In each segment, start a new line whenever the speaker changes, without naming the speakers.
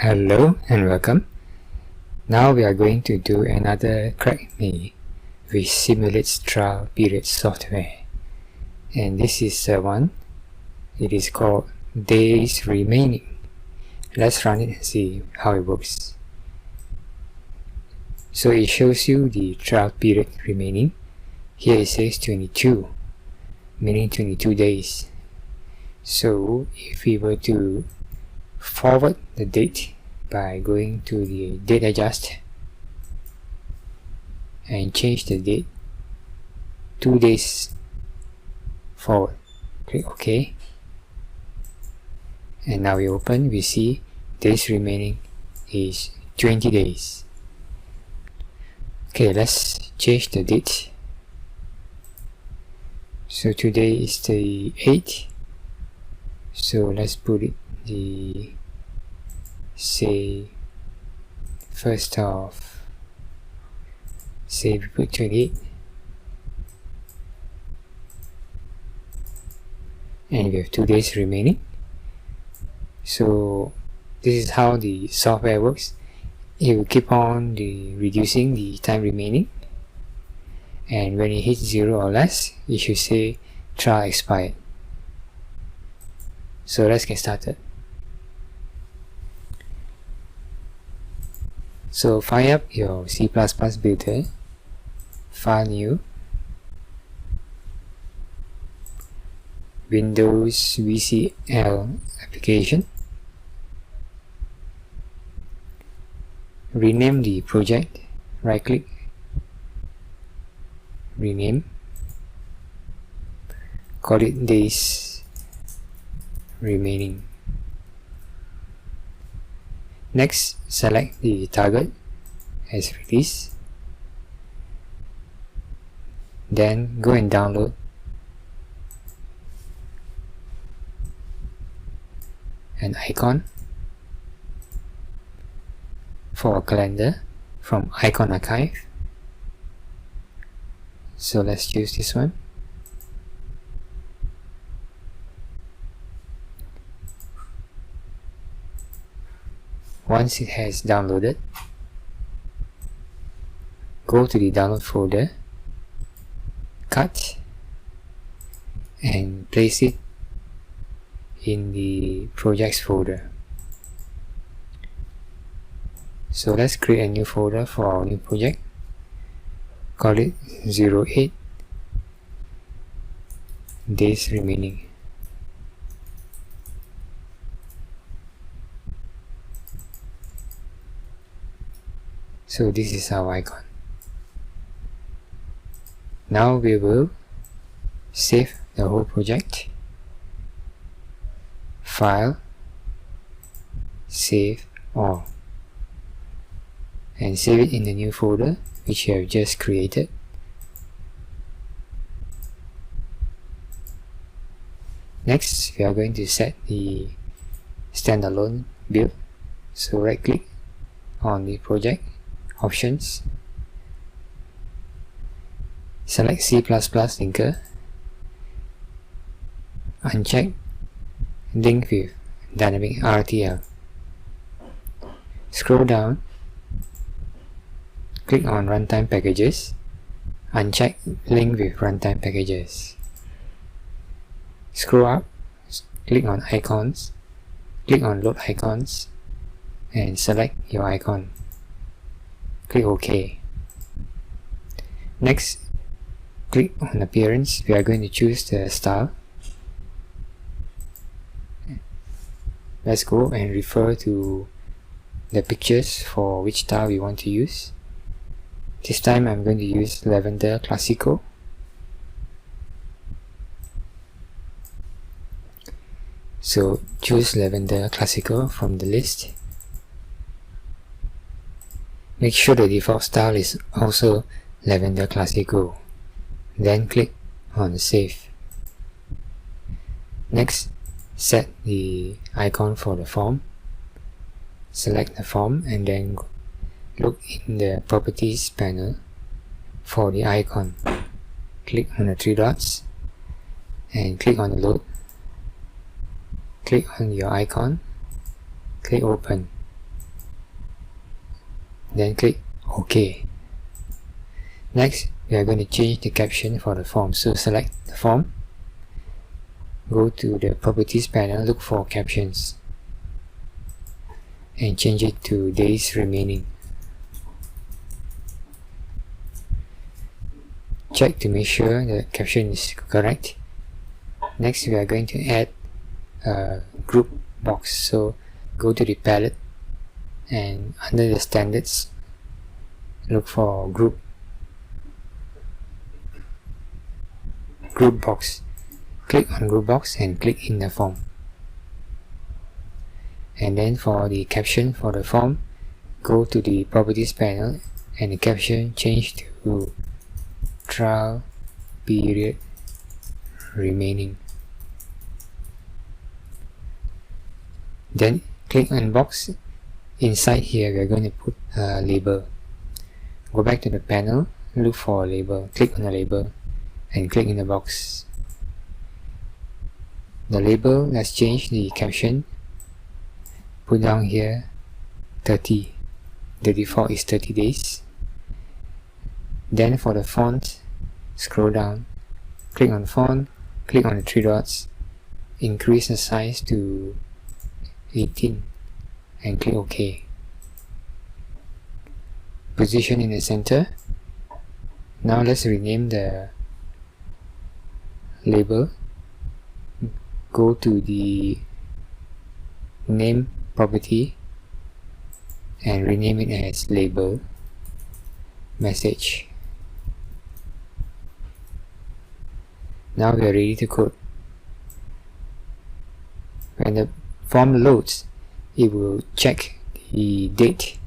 Hello and welcome. Now we are going to do another CrackMe which simulates trial period software, and this is one. It is called Days Remaining. Let's run it and see how it works. So it shows you the trial period remaining. Here it says 22, meaning 22 days. So if we were to forward the date by going to the date adjust and change the date 2 days forward, click OK, and now we open, we see days remaining is 20 days. Okay, let's change the date. So today is the 8th, so let's put it the say 1st of, say we put 28, and we have 2 days remaining. So this is how the software works. It will keep on reducing the time remaining, and when it hits 0 or less, it should say trial expired. So let's get started. So fire up your C++ builder, File New, Windows VCL application, rename the project, right click, rename, call it Days Remaining. Next, select the target as release, then go and download an icon for a calendar from Icon Archive. So let's choose this one. Once it has downloaded, go to the download folder, cut, and place it in the projects folder. So let's create a new folder for our new project, call it 08 Days Remaining. So this is our icon. Now we will save the whole project, File, Save All, and save it in the new folder which you have just created. Next, we are going to set the standalone build. So right click on the project, Options, select C++ linker, uncheck link with dynamic RTL, scroll down, click on runtime packages, uncheck link with runtime packages, scroll up, click on icons, click on load icons, and select your icon. Click OK. Next, click on appearance. We are going to choose the style. Let's go and refer to the pictures for which style we want to use. This time I'm going to use Lavender Classical. So choose Lavender Classical from the list. Make sure the default style is also Lavender Classical. Then click on Save. Next, set the icon for the form. Select the form and then look in the Properties panel for the icon. Click on the 3 dots and click on the load. Click on your icon, click Open. then click OK. Next, we are going to change the caption for the form. So select the form, go to the properties panel, look for captions, and change it to days remaining. Check to make sure the caption is correct. Next, we are going to add a group box. So go to the palette and under the standards, look for group box. Click on group box and click in the form. And then for the caption for the form, go to the properties panel and the caption change to trial period remaining. Then click on box. Inside here we are going to put a label. Go back to the panel, look for a label, click on the label and click in the box. The label, let's change the caption. Put down here 30. The default is 30 days. Then for the font, scroll down, click on font, click on the three dots, increase the size to 18 and click OK. Position in the center. Now let's rename the label. Go to the name property and rename it as label message. Now we are ready to code. When the form loads, it will check the date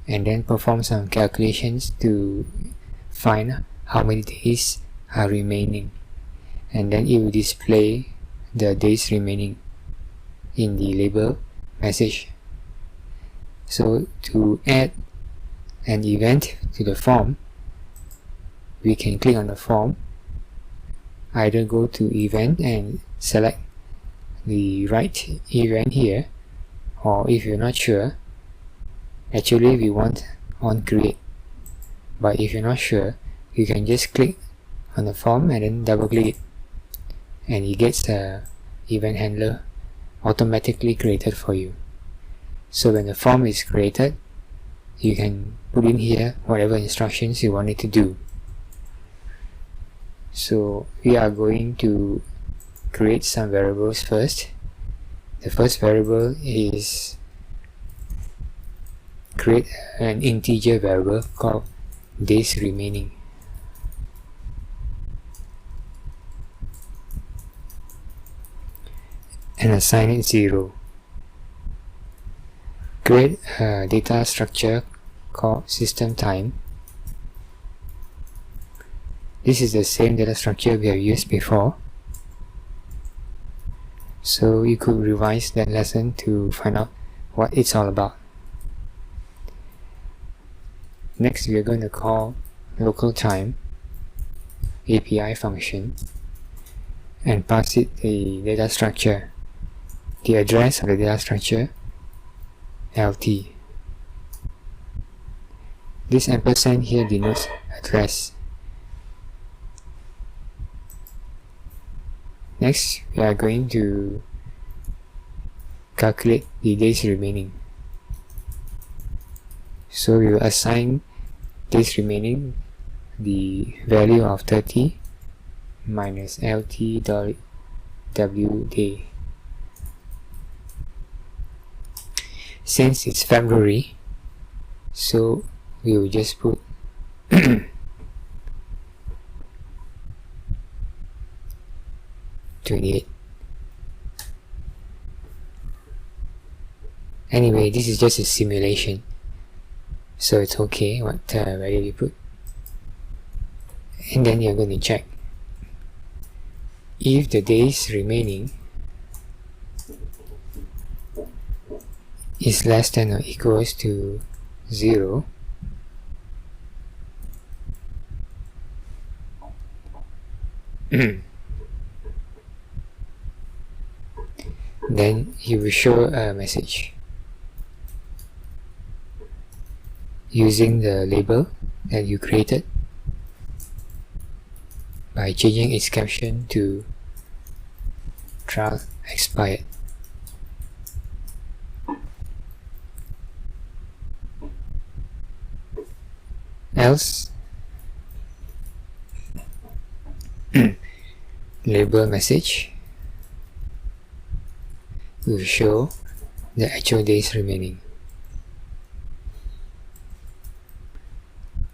and then perform some calculations to find how many days are remaining, and then it will display the days remaining in the label message. So to add an event to the form, we can click on the form, either go to event and select the right event here, or if you're not sure, actually we want on create, but if you're not sure, you can just click on the form and then double click it, and it gets a event handler automatically created for you. So when the form is created, you can put in here whatever instructions you want it to do. So we are going to create some variables first. The first variable is create an integer variable called days remaining. And assign it 0. Create a data structure called system time. This is the same data structure we have used before, so you could revise that lesson to find out what it's all about. Next, we are going to call local time API function and pass it the data structure, the address of the data structure, LT. This ampersand here denotes address. Next, we are going to calculate the days remaining. So we will assign days remaining the value of 30 minus LT.W day. Since it's February, so we will just put 28. Anyway, this is just a simulation, so it's okay what value you put. And then you're going to check if the days remaining is less than or equals to 0, then you will show a message. using the label that you created by changing its caption to trial expired. Else, label message will show the actual days remaining.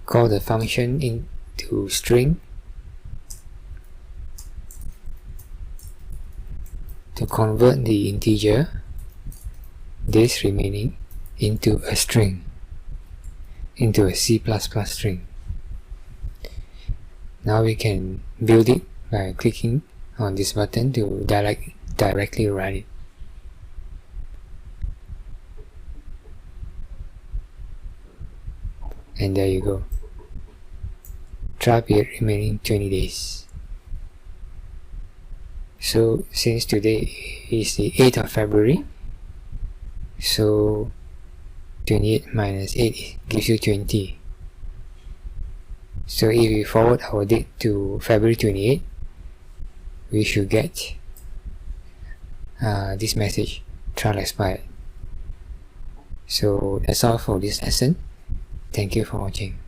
Call the function into string to convert the integer days remaining into a string, into a C++ string. Now we can build it by clicking on this button to directly run it. And there you go. Trial period remaining 20 days. So since today is the 8th of February, so 28 minus 8 gives you 20. So if we forward our date to February 28, we should get this message, trial expired. So that's all for this lesson. Thank you for watching.